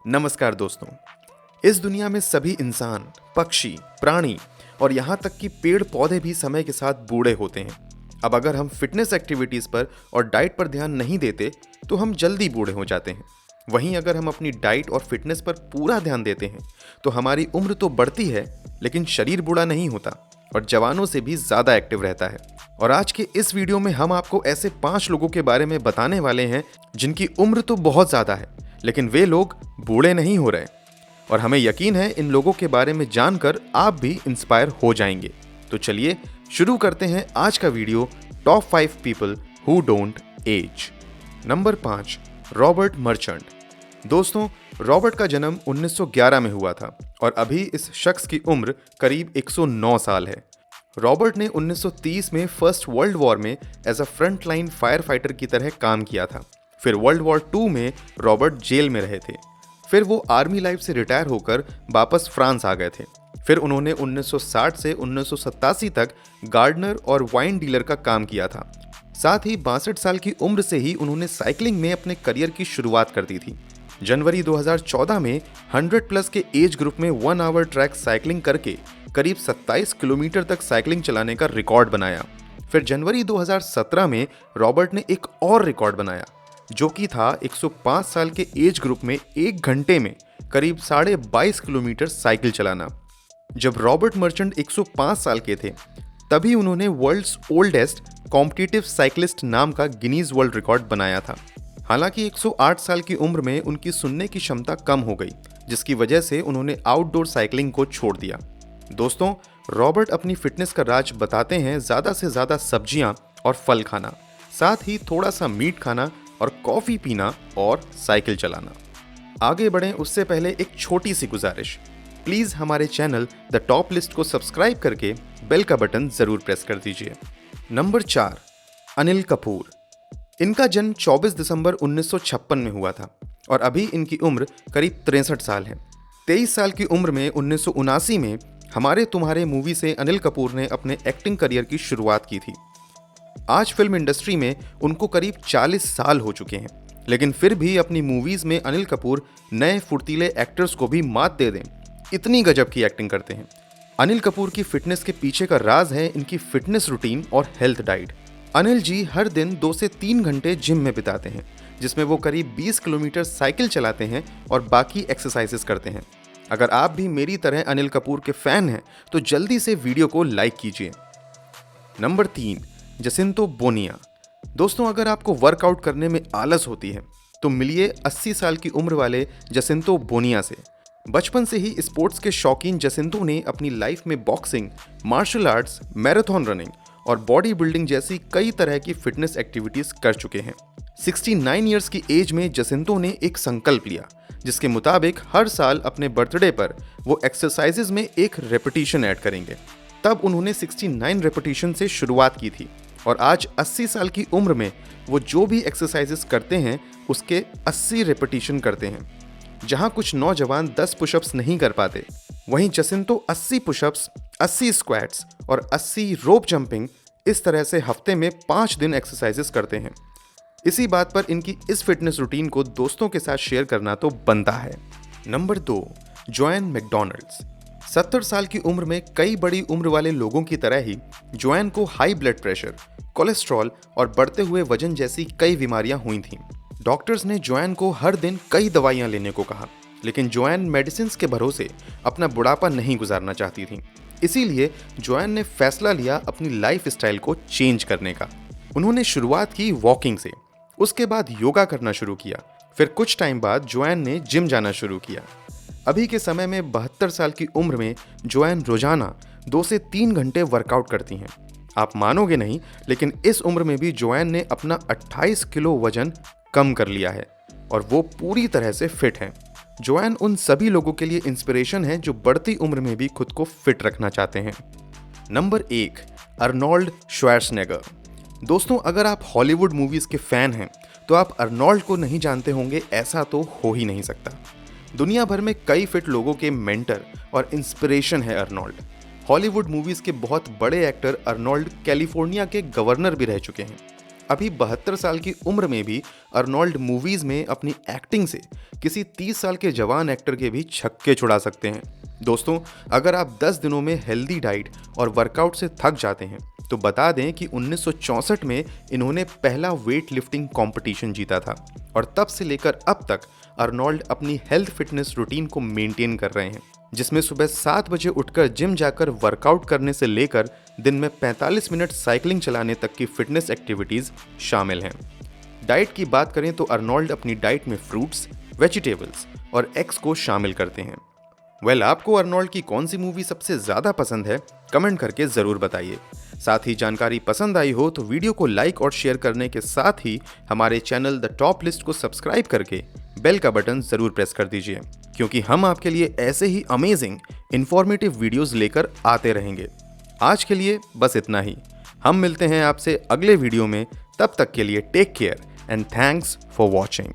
नमस्कार दोस्तों। इस दुनिया में सभी इंसान, पक्षी, प्राणी और यहाँ तक कि पेड़ पौधे भी समय के साथ बूढ़े होते हैं। अब अगर हम फिटनेस एक्टिविटीज़ पर और डाइट पर ध्यान नहीं देते तो हम जल्दी बूढ़े हो जाते हैं। वहीं अगर हम अपनी डाइट और फिटनेस पर पूरा ध्यान देते हैं तो हमारी उम्र तो बढ़ती है लेकिन शरीर बूढ़ा नहीं होता और जवानों से भी ज़्यादा एक्टिव रहता है। और आज के इस वीडियो में हम आपको ऐसे 5 लोगों के बारे में बताने वाले हैं जिनकी उम्र तो बहुत ज़्यादा है लेकिन वे लोग बूढ़े नहीं हो रहे। और हमें यकीन है इन लोगों के बारे में जानकर आप भी इंस्पायर हो जाएंगे। तो चलिए शुरू करते हैं आज का video. Top 5 people who don't age. Number 5, Robert Merchant. दोस्तों, रॉबर्ट का जन्म 1911 में हुआ था और अभी इस शख्स की उम्र करीब 109 साल है। रॉबर्ट ने 1930 में फर्स्ट वर्ल्ड वॉर में as a front line fire fighter की तरह काम किया था। फिर वर्ल्ड वॉर 2 में रॉबर्ट जेल में रहे थे। फिर वो आर्मी लाइफ से रिटायर होकर वापस फ्रांस आ गए थे। फिर उन्होंने 1960 से 1987 तक गार्डनर और वाइन डीलर का काम किया था। साथ ही 62 साल की उम्र से ही उन्होंने साइकिलिंग में अपने करियर की शुरुआत कर दी थी। जनवरी 2014 में 100 प्लस के एज ग्रुप में 1 आवर ट्रैक साइकिलिंग करके करीब 27 किलोमीटर तक साइकिलिंग चलाने का रिकॉर्ड बनाया। फिर जनवरी 2017 में रॉबर्ट ने एक और रिकॉर्ड बनाया जो कि था 105 साल के एज ग्रुप में 1 घंटे में करीब 22.5 किलोमीटर साइकिल चलाना। जब रॉबर्ट मर्चेंट 105 साल के थे तभी उन्होंने वर्ल्ड्स ओल्डेस्ट कॉम्पिटिटिव साइकिलिस्ट नाम का गिनीज वर्ल्ड रिकॉर्ड बनाया था। हालांकि 108 साल की उम्र में उनकी सुनने की क्षमता कम हो गई जिसकी वजह से उन्होंने आउटडोर साइकिलिंग को छोड़ दिया। दोस्तों, रॉबर्ट अपनी फिटनेस का राज बताते हैं ज़्यादा से ज़्यादा सब्जियां और फल खाना, साथ ही थोड़ा सा मीट खाना और कॉफ़ी पीना और साइकिल चलाना। आगे बढ़ें उससे पहले एक छोटी सी गुजारिश, प्लीज़ हमारे चैनल द टॉप लिस्ट को सब्सक्राइब करके बेल का बटन ज़रूर प्रेस कर दीजिए। नंबर 4, अनिल कपूर। इनका जन्म 24 दिसंबर 1956 में हुआ था और अभी इनकी उम्र करीब 63 साल है। 23 साल की उम्र में 1979 में हमारे तुम्हारे मूवी से अनिल कपूर ने अपने एक्टिंग करियर की शुरुआत की थी। आज फिल्म इंडस्ट्री में उनको करीब 40 साल हो चुके हैं लेकिन फिर भी अपनी मूवीज में अनिल कपूर नए फुर्तीले एक्टर्स को भी मात दे दें, इतनी गजब की एक्टिंग करते हैं। अनिल कपूर की फिटनेस के पीछे का राज है इनकी फिटनेस रूटीन और हेल्थ डाइट। अनिल जी हर दिन 2 से 3 घंटे जिम में बिताते हैं जिसमें वो करीब 20 किलोमीटर साइकिल चलाते हैं और बाकी एक्सरसाइजेस करते हैं। अगर आप भी मेरी तरह अनिल कपूर के फैन हैं तो जल्दी से वीडियो को लाइक कीजिए। नंबर 3, जसिंतो बोनिया। दोस्तों, अगर आपको वर्कआउट करने में आलस होती है तो मिलिए 80 साल की उम्र वाले जसिंतो बोनिया से। बचपन से ही स्पोर्ट्स के शौकीन जसिंतो ने अपनी लाइफ में boxing, martial arts, marathon running और बॉडी बिल्डिंग जैसी कई तरह की फिटनेस एक्टिविटीज कर चुके हैं। 69 ईयर्स की एज में जसिंतो ने एक संकल्प लिया जिसके मुताबिक हर साल अपने बर्थडे पर वो एक्सरसाइजेज में एक रेपिटेशन ऐड करेंगे। तब उन्होंने 69 रेपिटेशन से शुरुआत की थी और आज 80 साल की उम्र में वो जो भी एक्सरसाइजेस करते हैं उसके 80 रेपिटेशन करते हैं। जहां कुछ नौजवान 10 पुशअप्स नहीं कर पाते, वहीं जसिंतो 80 पुशअप्स, 80 स्क्वाट्स और 80 रोप जंपिंग इस तरह से हफ्ते में 5 दिन एक्सरसाइजेस करते हैं। इसी बात पर इनकी इस फिटनेस रूटीन को दोस्तों के साथ शेयर करना तो बनता है। Number 2, Dwayne McDonald's. 70 साल की उम्र में कई बड़ी उम्र वाले लोगों की तरह ही जोएन को हाई ब्लड प्रेशर, कोलेस्ट्रॉल और बढ़ते हुए वजन जैसी कई बीमारियां हुई थीं। डॉक्टर्स ने जोएन को हर दिन कई दवाइयां लेने को कहा लेकिन जोएन मेडिसिन के भरोसे अपना बुढ़ापा नहीं गुजारना चाहती थी। इसीलिए जोएन ने फैसला लिया अपनी लाइफ स्टाइल को चेंज करने का। उन्होंने शुरुआत की वॉकिंग से, उसके बाद योगा करना शुरू किया। फिर कुछ टाइम बाद जोएन ने जिम जाना शुरू किया। अभी के समय में 72 साल की उम्र में जोएन रोजाना 2 से 3 घंटे वर्कआउट करती हैं। आप मानोगे नहीं लेकिन इस उम्र में भी जोएन ने अपना 28 किलो वजन कम कर लिया है और वो पूरी तरह से फिट हैं। जोएन उन सभी लोगों के लिए इंस्पिरेशन है जो बढ़ती उम्र में भी खुद को फिट रखना चाहते हैं। Number 1, Arnold Schwarzenegger. दोस्तों, अगर आप हॉलीवुड मूवीज के फैन हैं तो आप अर्नोल्ड को नहीं जानते होंगे ऐसा तो हो ही नहीं सकता। दुनिया भर में कई फिट लोगों के मेंटर और इंस्पिरेशन है अर्नोल्ड। हॉलीवुड मूवीज के बहुत बड़े एक्टर अर्नोल्ड कैलिफोर्निया के गवर्नर भी रह चुके हैं। अभी 72 साल की उम्र में भी अर्नोल्ड मूवीज में अपनी एक्टिंग से किसी 30 साल के जवान एक्टर के भी छक्के छुड़ा सकते हैं। दोस्तों, अगर आप 10 दिनों में हेल्दी डाइट और वर्कआउट से थक जाते हैं तो बता दें कि 1964 में इन्होंने पहला वेट लिफ्टिंग कॉम्पिटिशन जीता था और तब से लेकर अब तक अर्नोल्ड अपनी हेल्थ फिटनेस रूटीन को मेंटेन कर रहे हैं, जिसमें सुबह 7 बजे उठकर जिम जाकर वर्कआउट करने से लेकर दिन में 45 मिनट साइकिलिंग चलाने तक की फिटनेस एक्टिविटीज शामिल हैं। डाइट की बात करें तो अर्नोल्ड अपनी डाइट में फ्रूट्स, वेजिटेबल्स और एग्स को शामिल करते हैं। आपको अर्नोल्ड की कौन सी मूवी सबसे ज्यादा पसंद है, कमेंट करके जरूर बताइए। साथ ही जानकारी पसंद आई हो तो वीडियो को लाइक और शेयर करने के साथ ही हमारे चैनल द टॉप लिस्ट को सब्सक्राइब करके बेल का बटन जरूर प्रेस कर दीजिए, क्योंकि हम आपके लिए ऐसे ही अमेजिंग इंफॉर्मेटिव वीडियोस लेकर आते रहेंगे। आज के लिए बस इतना ही। हम मिलते हैं आपसे अगले वीडियो में। तब तक के लिए take care and thanks for watching.